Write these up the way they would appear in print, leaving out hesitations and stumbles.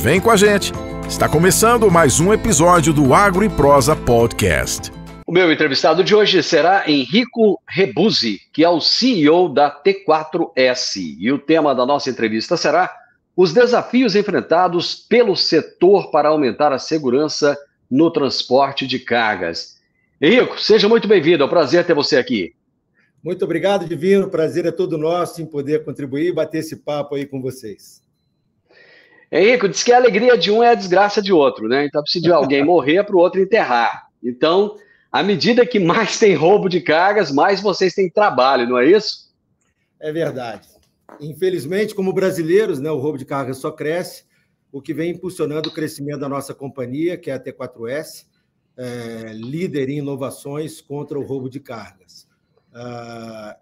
Vem com a gente! Está começando mais um episódio do Agro e Prosa Podcast. O meu entrevistado de hoje será Enrico Rebuzzi, que é o CEO da T4S. E o tema da nossa entrevista será os desafios enfrentados pelo setor para aumentar a segurança no transporte de cargas. Henrico, seja muito bem-vindo, é um prazer ter você aqui. Muito obrigado, Divino, o prazer é todo nosso em poder contribuir e bater esse papo aí com vocês. Henrico, diz que a alegria de um é a desgraça de outro, né? Então, se de alguém morrer, para o outro enterrar. Então, à medida que mais tem roubo de cargas, mais vocês têm trabalho, não é isso? É verdade. Infelizmente, como brasileiros, né, o roubo de cargas só cresce, o que vem impulsionando o crescimento da nossa companhia, que é a T4S, líder em inovações contra o roubo de cargas.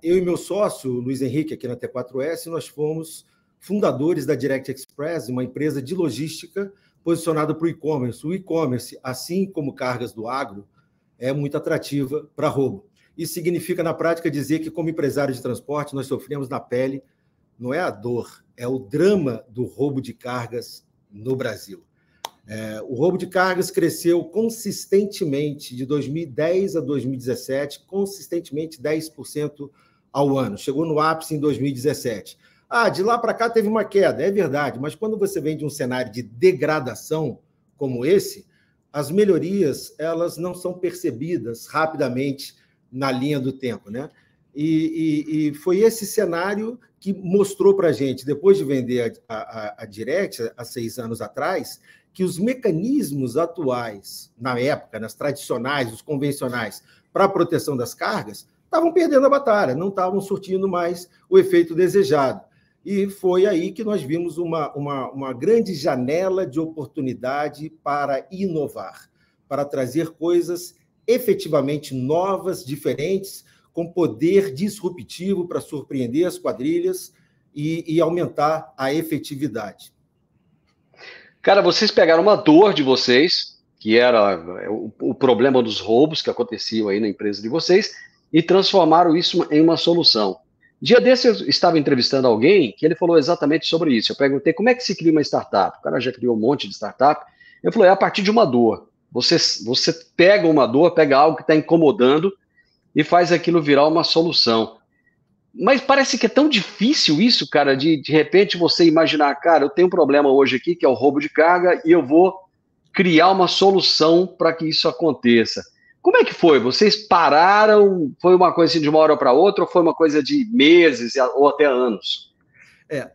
Eu e meu sócio, Luiz Henrique, aqui na T4S, nós fomos fundadores da Direct Express, uma empresa de logística posicionada para o e-commerce. O e-commerce, assim como cargas do agro, é muito atrativa para roubo. Isso significa, na prática, dizer que, como empresários de transporte, nós sofremos na pele, não é a dor, é o drama do roubo de cargas no Brasil. O roubo de cargas cresceu consistentemente de 2010 a 2017, consistentemente 10% ao ano. Chegou no ápice em 2017. De lá para cá teve uma queda, é verdade, mas quando você vem de um cenário de degradação como esse, as melhorias elas não são percebidas rapidamente na linha do tempo, né? E foi esse cenário que mostrou para a gente, depois de vender a Direct há 6 anos atrás, que os mecanismos atuais, na época, nas tradicionais, os convencionais, para a proteção das cargas, estavam perdendo a batalha, não estavam surtindo mais o efeito desejado. E foi aí que nós vimos uma grande janela de oportunidade para inovar, para trazer coisas efetivamente novas, diferentes, com poder disruptivo para surpreender as quadrilhas e aumentar a efetividade. Cara, vocês pegaram uma dor de vocês, que era o problema dos roubos que aconteciam aí na empresa de vocês, e transformaram isso em uma solução. Dia desse eu estava entrevistando alguém que ele falou exatamente sobre isso. Eu perguntei como é que se cria uma startup. O cara já criou um monte de startup. Eu falei, é a partir de uma dor. Você pega uma dor, pega algo que está incomodando e faz aquilo virar uma solução. Mas parece que é tão difícil isso, cara, de repente você imaginar, cara, eu tenho um problema hoje aqui, que é o roubo de carga, e eu vou criar uma solução para que isso aconteça. Como é que foi? Vocês pararam? Foi uma coisa assim de uma hora para outra ou foi uma coisa de meses ou até anos?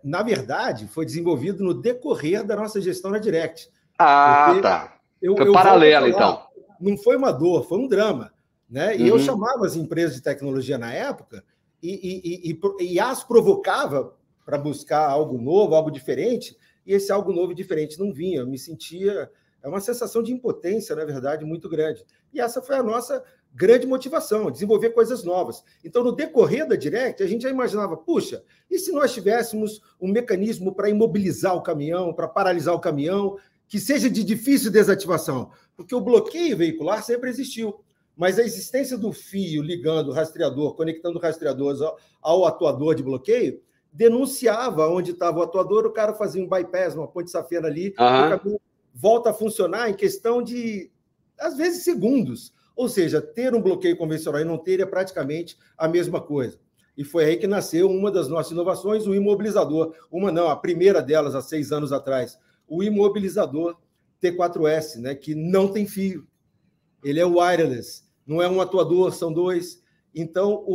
Na verdade, foi desenvolvido no decorrer da nossa gestão na Direct. Tá. Foi paralelo, então. Não foi uma dor, foi um drama. Né? E eu chamava as empresas de tecnologia na época e as provocava para buscar algo novo, algo diferente, e esse algo novo e diferente não vinha. Eu me sentia... É uma sensação de impotência, na verdade, muito grande. E essa foi a nossa grande motivação, desenvolver coisas novas. Então, no decorrer da Direct, a gente já imaginava, puxa, e se nós tivéssemos um mecanismo para imobilizar o caminhão, para paralisar o caminhão, que seja de difícil desativação? Porque o bloqueio veicular sempre existiu. Mas a existência do fio ligando o rastreador, conectando o rastreador ao atuador de bloqueio, denunciava onde estava o atuador, o cara fazia um bypass, uma ponte safena ali, o caminho volta a funcionar em questão de, às vezes, segundos. Ou seja, ter um bloqueio convencional e não ter é praticamente a mesma coisa. E foi aí que nasceu uma das nossas inovações, o imobilizador. A primeira delas, há 6 anos atrás, o imobilizador T4S, né, que não tem fio. Ele é wireless, não é um atuador, são 2. Então,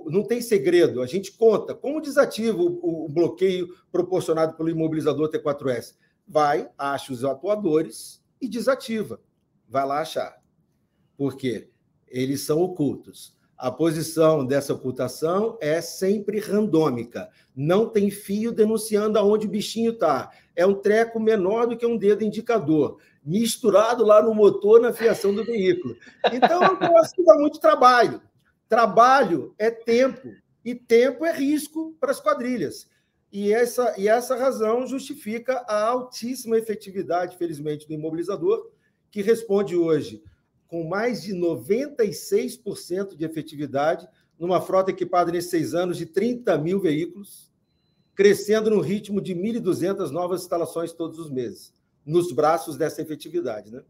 não tem segredo. A gente conta como desativa o bloqueio proporcionado pelo imobilizador T4S. Vai, acha os atuadores e desativa. Vai lá achar. Por quê? Eles são ocultos. A posição dessa ocultação é sempre randômica. Não tem fio denunciando aonde o bichinho está. É um treco menor do que um dedo indicador, misturado lá no motor, na fiação do veículo. Então, é um negócio que dá muito trabalho. Trabalho é tempo, e tempo é risco para as quadrilhas. E essa razão justifica a altíssima efetividade, felizmente, do imobilizador, que responde hoje com mais de 96% de efetividade, numa frota equipada nesses 6 anos de 30 mil veículos, crescendo no ritmo de 1.200 novas instalações todos os meses, nos braços dessa efetividade, né?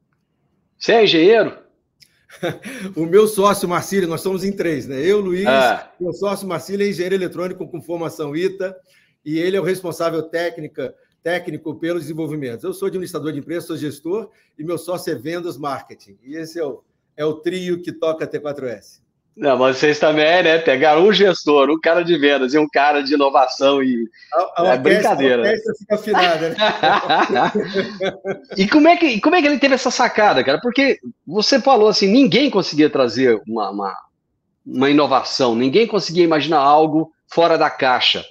Você é engenheiro? O meu sócio, Marcílio, nós somos em 3, né? Eu, Luiz, meu sócio, Marcílio, é engenheiro eletrônico com formação ITA, e ele é o responsável técnico pelos desenvolvimentos. Eu sou administrador de empresa, sou gestor, e meu sócio é vendas, marketing. E esse é o trio que toca a T4S. Não, mas vocês também, né? Pegaram um gestor, um cara de vendas e um cara de inovação e... É brincadeira. A orquestra fica afinada, né? E como é que ele teve essa sacada, cara? Porque você falou assim, ninguém conseguia trazer uma inovação, ninguém conseguia imaginar algo fora da caixa.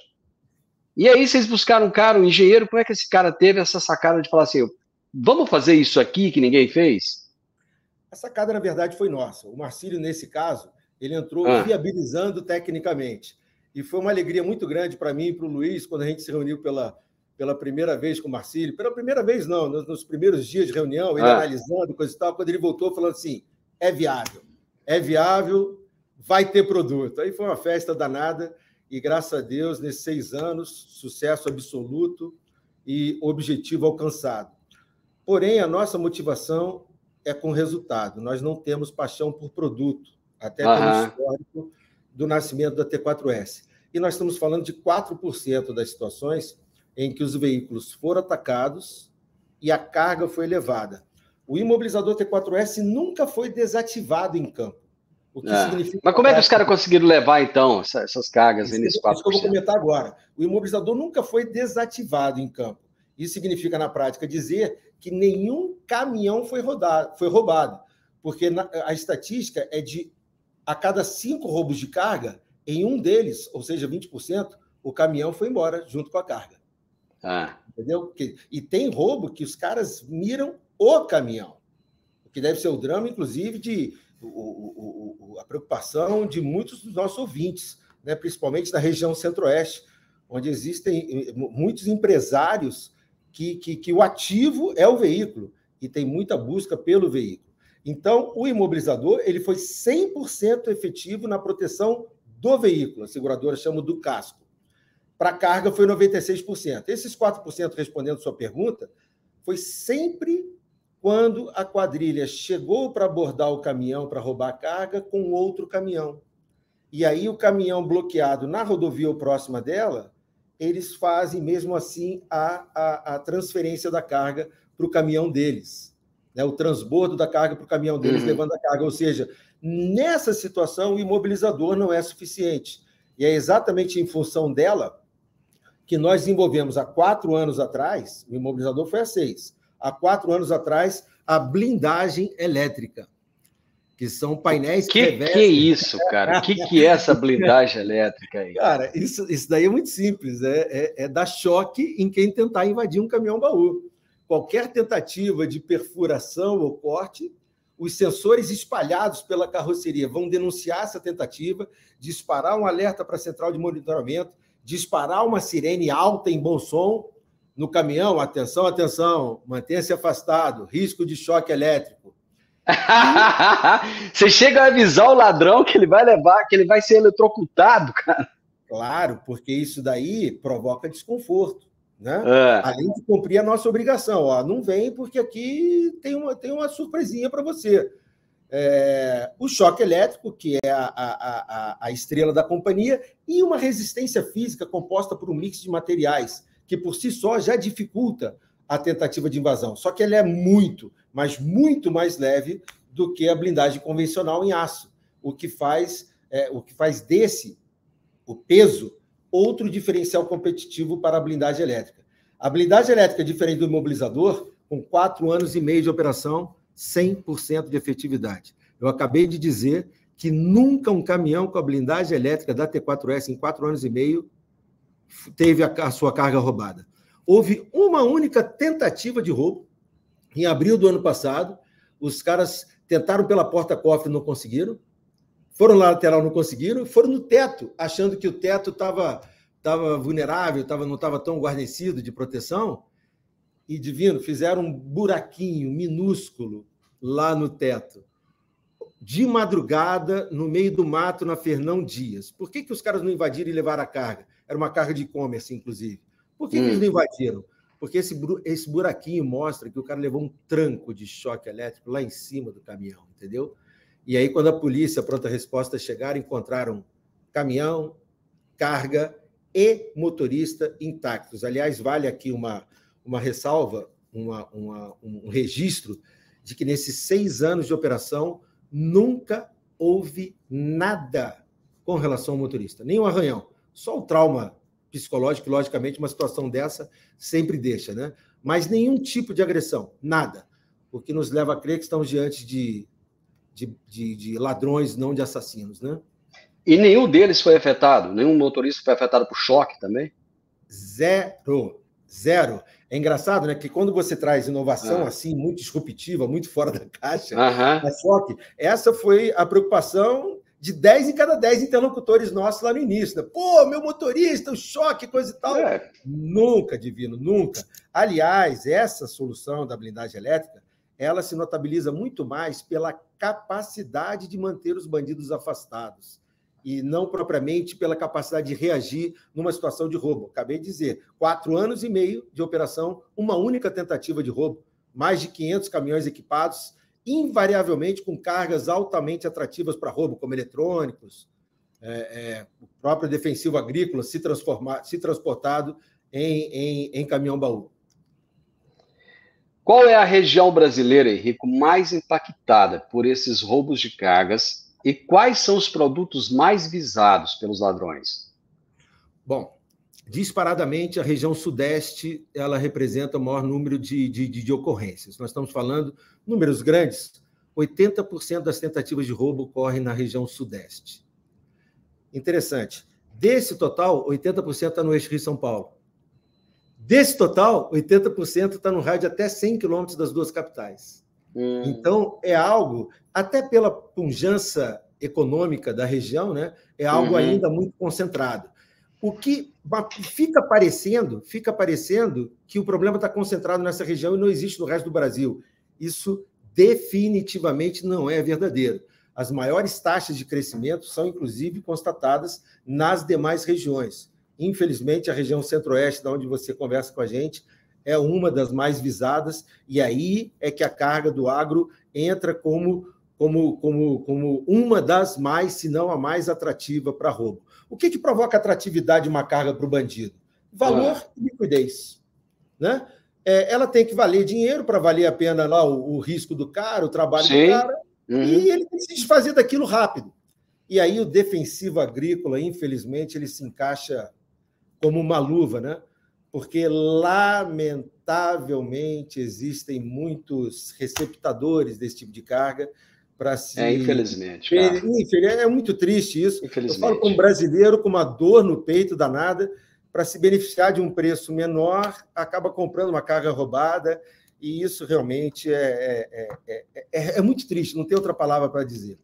E aí vocês buscaram um cara, um engenheiro, como é que esse cara teve essa sacada de falar assim, vamos fazer isso aqui que ninguém fez? A sacada, na verdade, foi nossa. O Marcílio, nesse caso, ele entrou viabilizando tecnicamente. E foi uma alegria muito grande para mim e para o Luiz, quando a gente se reuniu pela primeira vez com o Marcílio. Pela primeira vez, não, nos primeiros dias de reunião, ele analisando, coisa e tal, quando ele voltou falando assim, é viável, vai ter produto. Aí foi uma festa danada e, graças a Deus, nesses 6 anos, sucesso absoluto e objetivo alcançado. Porém, a nossa motivação é com resultado. Nós não temos paixão por produto, até pelo histórico do nascimento da T4S. E nós estamos falando de 4% das situações em que os veículos foram atacados e a carga foi elevada. O imobilizador T4S nunca foi desativado em campo. O que significa... Mas como é que os caras conseguiram levar, então, essas cargas nesse 4%? Isso que eu vou comentar agora. O imobilizador nunca foi desativado em campo. Isso significa, na prática, dizer que nenhum caminhão foi roubado. Porque a estatística é de a cada 5 roubos de carga, em um deles, ou seja, 20%, o caminhão foi embora junto com a carga. Entendeu? E tem roubo que os caras miram o caminhão. O que deve ser o drama, inclusive, de a preocupação de muitos dos nossos ouvintes, né? Principalmente na região centro-oeste, onde existem muitos empresários que o ativo é o veículo e tem muita busca pelo veículo. Então, o imobilizador ele foi 100% efetivo na proteção do veículo, a seguradora chama do casco. Para a carga foi 96%. Esses 4%, respondendo a sua pergunta, foi sempre quando a quadrilha chegou para abordar o caminhão para roubar a carga com outro caminhão. E aí o caminhão bloqueado na rodovia ou próxima dela, eles fazem mesmo assim a transferência da carga para o caminhão deles. Né, o transbordo da carga para o caminhão deles, levando a carga. Ou seja, nessa situação, o imobilizador não é suficiente. E é exatamente em função dela que nós desenvolvemos há 4 anos atrás, o imobilizador foi há 6, há 4 anos atrás, a blindagem elétrica, que são painéis que revestem... Que isso, cara? O que é essa blindagem elétrica aí? Cara, isso daí é muito simples, é dar choque em quem tentar invadir um caminhão-baú. Qualquer tentativa de perfuração ou corte, os sensores espalhados pela carroceria vão denunciar essa tentativa, disparar um alerta para a central de monitoramento, disparar uma sirene alta em bom som no caminhão, atenção, atenção, mantenha-se afastado, risco de choque elétrico. Você chega a avisar o ladrão que ele vai levar, que ele vai ser eletrocutado, cara. Claro, porque isso daí provoca desconforto. Né? Além de cumprir a nossa obrigação. Ó, não vem porque aqui tem uma surpresinha para você. O choque elétrico, que é a estrela da companhia, e uma resistência física composta por um mix de materiais, que por si só já dificulta a tentativa de invasão. Só que ela é muito, mas muito mais leve do que a blindagem convencional em aço, o que faz desse o peso outro diferencial competitivo para a blindagem elétrica. A blindagem elétrica, diferente do imobilizador, com 4 anos e meio de operação, 100% de efetividade. Eu acabei de dizer que nunca um caminhão com a blindagem elétrica da T4S em 4 anos e meio teve a sua carga roubada. Houve uma única tentativa de roubo em abril do ano passado. Os caras tentaram pela porta-cofre, não conseguiram. Foram lá na lateral, não conseguiram. Foram no teto, achando que o teto estava vulnerável, não estava tão guarnecido de proteção. E, divino, fizeram um buraquinho minúsculo lá no teto. de madrugada, no meio do mato, na Fernão Dias. Por que os caras não invadiram e levaram a carga? Era uma carga de e-commerce, inclusive. Por que eles não invadiram? Porque esse buraquinho mostra que o cara levou um tranco de choque elétrico lá em cima do caminhão, entendeu? E aí, quando a polícia, a pronta resposta, chegaram, encontraram caminhão, carga e motorista intactos. Aliás, vale aqui uma ressalva, um registro de que nesses 6 anos de operação nunca houve nada com relação ao motorista, nem um arranhão, só o trauma psicológico, logicamente, uma situação dessa sempre deixa, né? Mas nenhum tipo de agressão, nada, o que nos leva a crer que estamos diante de ladrões, não de assassinos, né? E nenhum deles foi afetado? Nenhum motorista foi afetado por choque também? Zero. É engraçado, né? Que quando você traz inovação assim, muito disruptiva, muito fora da caixa, a choque, essa foi a preocupação de 10 em cada 10 interlocutores nossos lá no início. Né? Pô, meu motorista, o choque, coisa e tal. Nunca, Divino, nunca. Aliás, essa solução da blindagem elétrica, ela se notabiliza muito mais pela capacidade de manter os bandidos afastados e não propriamente pela capacidade de reagir numa situação de roubo. Acabei de dizer, 4 anos e meio de operação, uma única tentativa de roubo, mais de 500 caminhões equipados, invariavelmente com cargas altamente atrativas para roubo, como eletrônicos, o próprio defensivo agrícola se transportado em caminhão-baú. Qual é a região brasileira, Henrico, mais impactada por esses roubos de cargas e quais são os produtos mais visados pelos ladrões? Bom, disparadamente, a região sudeste ela representa o maior número de ocorrências. Nós estamos falando números grandes, 80% das tentativas de roubo ocorrem na região sudeste. Interessante. Desse total, 80% está no eixo Rio-São Paulo. Desse total, 80% está no raio de até 100 quilômetros das duas capitais. Então, é algo, até pela pujança econômica da região, né, é algo ainda muito concentrado. O que fica parecendo que o problema está concentrado nessa região e não existe no resto do Brasil. Isso definitivamente não é verdadeiro. As maiores taxas de crescimento são, inclusive, constatadas nas demais regiões. Infelizmente, a região centro-oeste, da onde você conversa com a gente, é uma das mais visadas, e aí é que a carga do agro entra como uma das mais, se não a mais atrativa para roubo. O que provoca atratividade de uma carga para o bandido? Valor e liquidez. Né? Ela tem que valer dinheiro para valer a pena lá o risco do cara, o trabalho do cara, e ele tem que se desfazer daquilo rápido. E aí o defensivo agrícola, infelizmente, ele se encaixa como uma luva, né? Porque, lamentavelmente, existem muitos receptadores desse tipo de carga para se... infelizmente. É muito triste isso. Eu falo como brasileiro, com uma dor no peito danada, para se beneficiar de um preço menor, acaba comprando uma carga roubada, e isso realmente é muito triste, não tem outra palavra para dizer.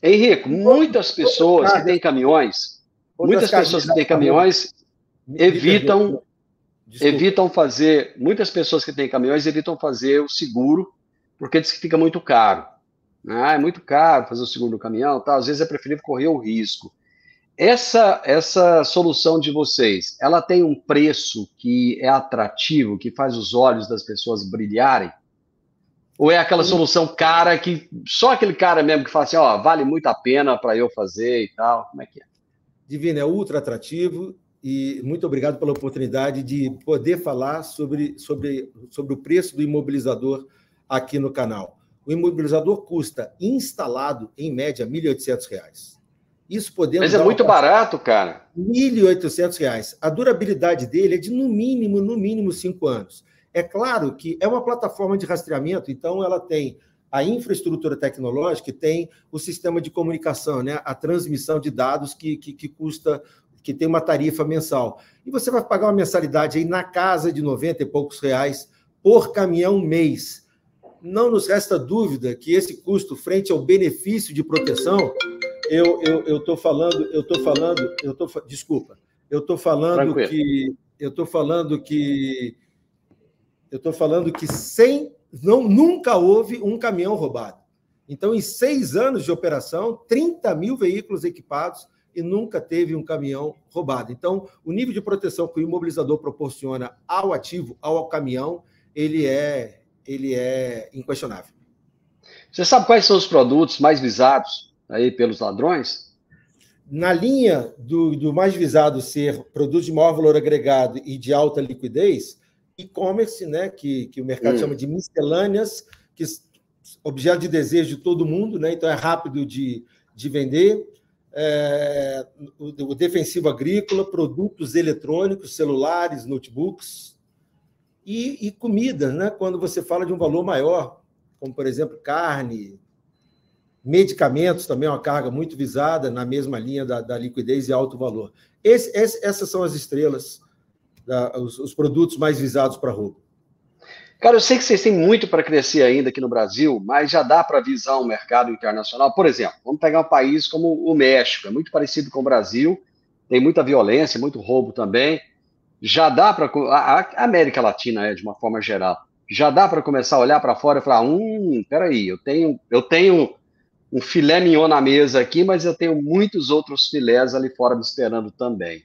Henrico, muitas pessoas que têm caminhões, evitam fazer o seguro, porque diz que fica muito caro. É muito caro fazer o seguro do caminhão, tá? Às vezes é preferível correr o risco. Essa solução de vocês, ela tem um preço que é atrativo, que faz os olhos das pessoas brilharem? Ou é aquela solução cara que só aquele cara mesmo que fala assim, vale muito a pena para eu fazer e tal? Como é que é? Divino, é ultra atrativo e muito obrigado pela oportunidade de poder falar sobre o preço do imobilizador aqui no canal. O imobilizador custa, instalado, em média, R$ 1.800. Isso podendo... Mas é muito barato, cara. R$ 1.800. A durabilidade dele é de, no mínimo, 5 anos. É claro que é uma plataforma de rastreamento, então ela tem a infraestrutura tecnológica e tem o sistema de comunicação, né? A transmissão de dados que custa, que tem uma tarifa mensal. E você vai pagar uma mensalidade aí na casa de 90 e poucos reais por caminhão mês. Não nos resta dúvida que esse custo, frente ao benefício de proteção, eu estou falando que nunca houve um caminhão roubado. Então, em 6 anos de operação, 30 mil veículos equipados e nunca teve um caminhão roubado. Então, o nível de proteção que o imobilizador proporciona ao ativo, ao caminhão, ele é inquestionável. Você sabe quais são os produtos mais visados aí pelos ladrões? Na linha do mais visado ser produtos de maior valor agregado e de alta liquidez, e-commerce, né, que o mercado chama de miscelâneas, que objeto de desejo de todo mundo, né, então é rápido de vender, o defensivo agrícola, produtos eletrônicos, celulares, notebooks, e comida, né, quando você fala de um valor maior, como, por exemplo, carne, medicamentos também é uma carga muito visada na mesma linha da liquidez e alto valor. Essas são as estrelas, os produtos mais visados para roubo. Cara, eu sei que vocês têm muito para crescer ainda aqui no Brasil, mas já dá para visar um mercado internacional. Por exemplo, vamos pegar um país como o México, é muito parecido com o Brasil, tem muita violência, muito roubo também. Já dá para... A América Latina, de uma forma geral, já dá para começar a olhar para fora e falar, peraí, eu tenho um filé mignon na mesa aqui, mas eu tenho muitos outros filés ali fora me esperando também.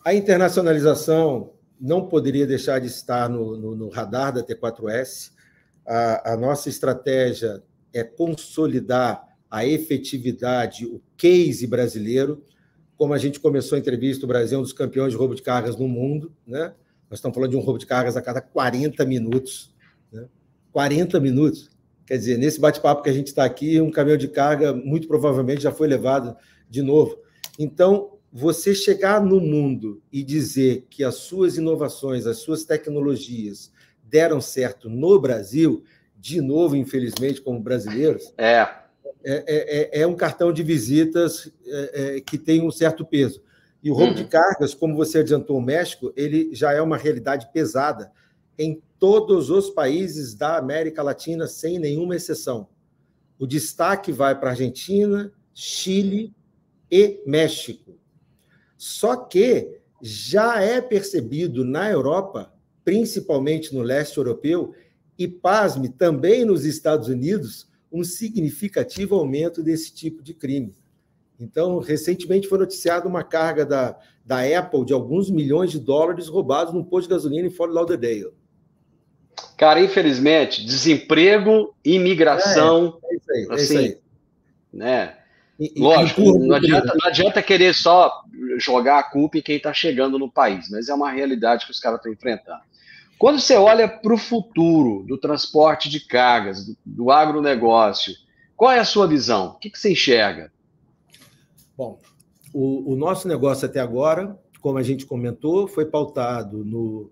A internacionalização não poderia deixar de estar no radar da T4S. A nossa estratégia é consolidar a efetividade, o case brasileiro. Como a gente começou a entrevista, o Brasil é um dos campeões de roubo de cargas no mundo, né? Nós estamos falando de um roubo de cargas a cada 40 minutos. Né? 40 minutos. Quer dizer, nesse bate-papo que a gente está aqui, um caminhão de carga muito provavelmente já foi levado de novo. Então, você chegar no mundo e dizer que as suas inovações, as suas tecnologias deram certo no Brasil, de novo, infelizmente, como brasileiros, é um cartão de visitas que tem um certo peso. E o roubo de cargas, como você adiantou, o México, ele já é uma realidade pesada em todos os países da América Latina, sem nenhuma exceção. O destaque vai para a Argentina, Chile e México. Só que já é percebido na Europa, principalmente no leste europeu, e, pasme, também nos Estados Unidos, um significativo aumento desse tipo de crime. Então, recentemente foi noticiada uma carga da Apple de alguns milhões de dólares roubados num posto de gasolina em Fort Lauderdale. Cara, infelizmente, desemprego, imigração... É isso aí. Né? Lógico, não adianta querer só jogar a culpa em quem está chegando no país, mas é uma realidade que os caras estão enfrentando. Quando você olha para o futuro do transporte de cargas, do agronegócio, qual é a sua visão? O que você enxerga? Bom, o nosso negócio até agora, como a gente comentou, foi pautado no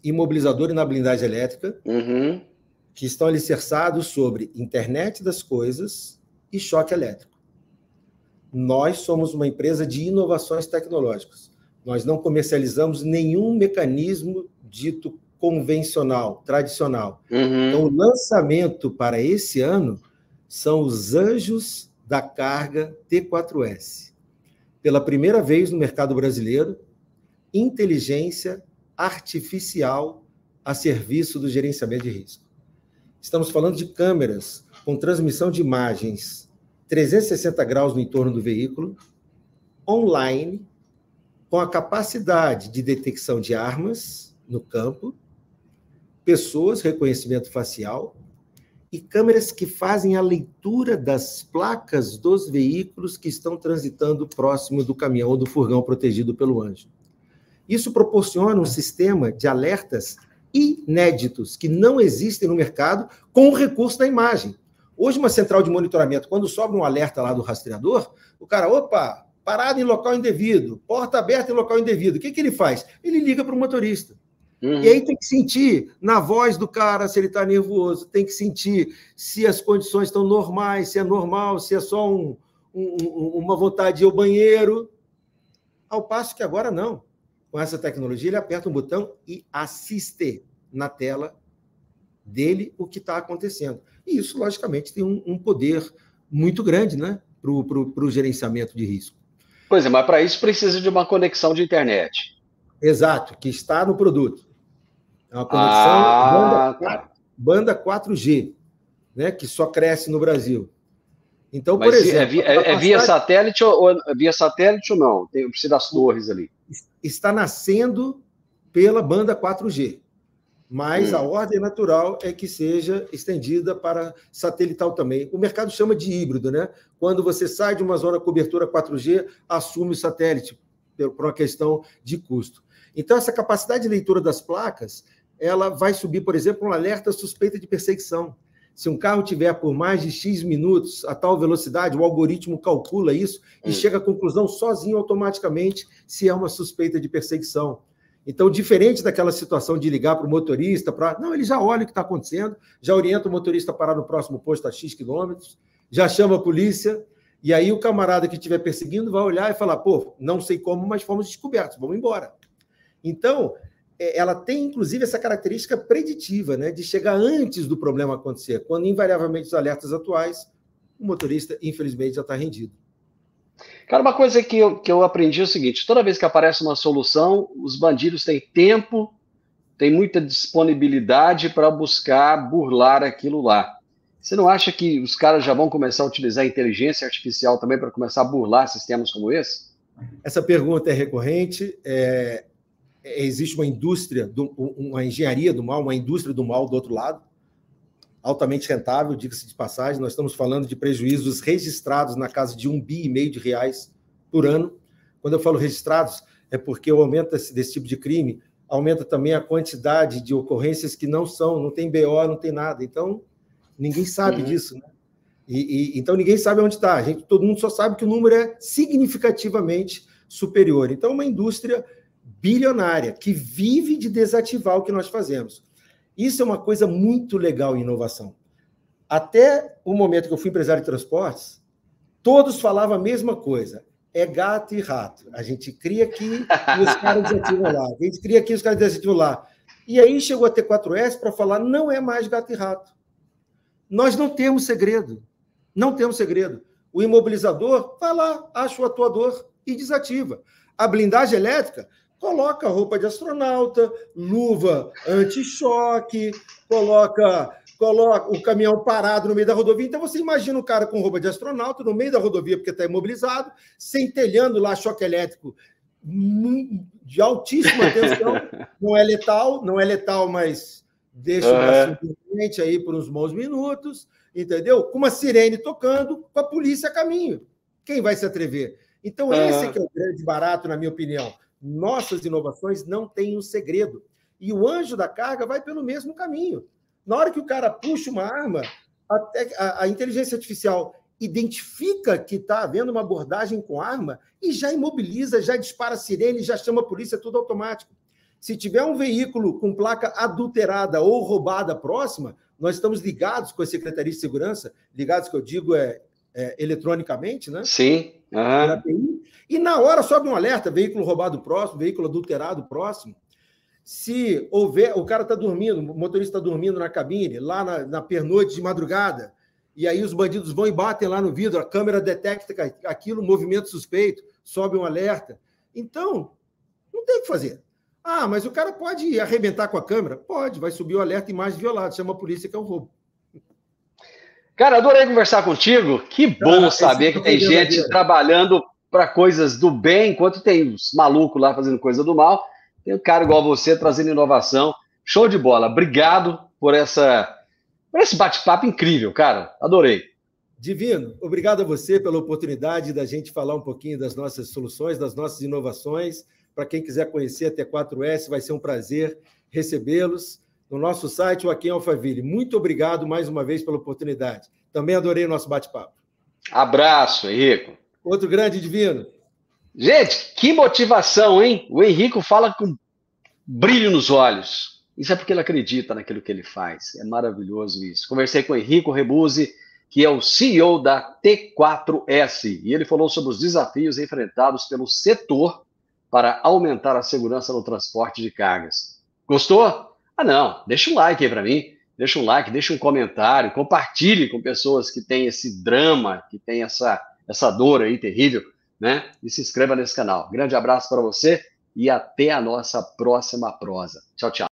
imobilizador e na blindagem elétrica, que estão alicerçados sobre internet das coisas e choque elétrico. Nós somos uma empresa de inovações tecnológicas. Nós não comercializamos nenhum mecanismo dito convencional, tradicional. Então, o lançamento para esse ano são os anjos da carga T4S. Pela primeira vez no mercado brasileiro, inteligência artificial a serviço do gerenciamento de risco. Estamos falando de câmeras com transmissão de imagens 360 graus no entorno do veículo, online, com a capacidade de detecção de armas no campo, pessoas, reconhecimento facial, e câmeras que fazem a leitura das placas dos veículos que estão transitando próximo do caminhão ou do furgão protegido pelo anjo. Isso proporciona um sistema de alertas inéditos, que não existem no mercado, com o recurso da imagem. Hoje, uma central de monitoramento, quando sobra um alerta lá do rastreador, o cara, opa, parado em local indevido, porta aberta em local indevido. O que ele faz? Ele liga para o motorista. E aí tem que sentir na voz do cara se ele está nervoso, tem que sentir se as condições estão normais, se é normal, se é só uma vontade de ir ao banheiro. Ao passo que agora não. Com essa tecnologia, ele aperta um botão e assiste na tela dele o que está acontecendo. E isso, logicamente, tem um poder muito grande, né, para o gerenciamento de risco. Pois é, mas para isso precisa de uma conexão de internet. Exato, que está no produto. É uma conexão banda 4G. né, que só cresce no Brasil. Então, Mas por exemplo... via satélite via satélite ou não? Precisa das torres ali. Está nascendo pela banda 4G, mas a ordem natural é que seja estendida para satelital também. O mercado chama de híbrido, né? Quando você sai de uma zona cobertura 4G, assume o satélite, por uma questão de custo. Então, essa capacidade de leitura das placas, ela vai subir, por exemplo, um alerta suspeita de perseguição. Se um carro tiver por mais de X minutos a tal velocidade, o algoritmo calcula isso e chega à conclusão sozinho, automaticamente, se é uma suspeita de perseguição. Então, diferente daquela situação de ligar para o motorista, não, ele já olha o que está acontecendo, já orienta o motorista a parar no próximo posto a X quilômetros, já chama a polícia, e aí o camarada que estiver perseguindo vai olhar e falar, pô, não sei como, mas fomos descobertos, vamos embora. Então, ela tem, inclusive, essa característica preditiva, né, de chegar antes do problema acontecer, quando, invariavelmente, os alertas atuais, o motorista, infelizmente, já está rendido. Cara, uma coisa que eu aprendi é o seguinte, toda vez que aparece uma solução, os bandidos têm tempo, têm muita disponibilidade para buscar burlar aquilo lá. Você não acha que os caras já vão começar a utilizar a inteligência artificial também para começar a burlar sistemas como esse? Essa pergunta é recorrente. Existe uma indústria, uma engenharia do mal, uma indústria do mal do outro lado, altamente rentável, diga-se de passagem. Nós estamos falando de prejuízos registrados na casa de R$1,5 bilhão por ano. Quando eu falo registrados, é porque o aumento desse tipo de crime aumenta também a quantidade de ocorrências que não tem BO, não tem nada. Então, ninguém sabe disso, né? Então, ninguém sabe onde está. Todo mundo só sabe que o número é significativamente superior. Então, uma indústria bilionária que vive de desativar o que nós fazemos. Isso é uma coisa muito legal em inovação. Até o momento que eu fui empresário de transportes, todos falavam a mesma coisa. É gato e rato. A gente cria aqui e os caras desativam lá. A gente cria aqui e os caras desativam lá. E aí chegou a T4S para falar, não é mais gato e rato. Nós não temos segredo. Não temos segredo. O imobilizador vai lá, acha o atuador e desativa. A blindagem elétrica coloca roupa de astronauta, luva anti-choque, coloca o caminhão parado no meio da rodovia. Então, você imagina o cara com roupa de astronauta no meio da rodovia, porque está imobilizado, centelhando lá choque elétrico de altíssima tensão. Não é letal, mas deixa o bracinho doente aí por uns bons minutos, entendeu? Com uma sirene tocando, com a polícia a caminho. Quem vai se atrever? Então, esse que é o grande barato, na minha opinião. Nossas inovações não têm um segredo. E o anjo da carga vai pelo mesmo caminho. Na hora que o cara puxa uma arma, a inteligência artificial identifica que está havendo uma abordagem com arma e já imobiliza, já dispara a sirene, já chama a polícia, tudo automático. Se tiver um veículo com placa adulterada ou roubada próxima, nós estamos ligados com a Secretaria de Segurança, ligados que eu digo eletronicamente, né? Sim. E na hora sobe um alerta, veículo roubado próximo, veículo adulterado próximo. Se houver, o cara está dormindo, o motorista está dormindo na cabine, lá na pernoite de madrugada, e aí os bandidos vão e batem lá no vidro, a câmera detecta aquilo, movimento suspeito, sobe um alerta. Então, não tem o que fazer. Ah, mas o cara pode arrebentar com a câmera? Pode, vai subir o alerta, imagem violada, chama a polícia que é um roubo. Cara, adorei conversar contigo. Que bom saber que tem gente trabalhando para coisas do bem, enquanto tem os malucos lá fazendo coisa do mal. Tem um cara igual você trazendo inovação. Show de bola. Obrigado por esse bate-papo incrível, cara. Adorei. Divino, obrigado a você pela oportunidade da gente falar um pouquinho das nossas soluções, das nossas inovações. Para quem quiser conhecer a T4S, vai ser um prazer recebê-los no nosso site, o Joaquim Alphaville. Muito obrigado mais uma vez pela oportunidade. Também adorei o nosso bate-papo. Abraço, Henrico. Outro grande Divino. Gente, que motivação, hein? O Henrico fala com brilho nos olhos. Isso é porque ele acredita naquilo que ele faz. É maravilhoso isso. Conversei com o Henrico Rebuzzi, que é o CEO da T4S, e ele falou sobre os desafios enfrentados pelo setor para aumentar a segurança no transporte de cargas. Gostou? Ah, não. Deixa um like aí para mim. Deixa um like, deixa um comentário, compartilhe com pessoas que têm esse drama, que têm essa dor aí terrível, né? E se inscreva nesse canal. Grande abraço para você e até a nossa próxima prosa. Tchau, tchau.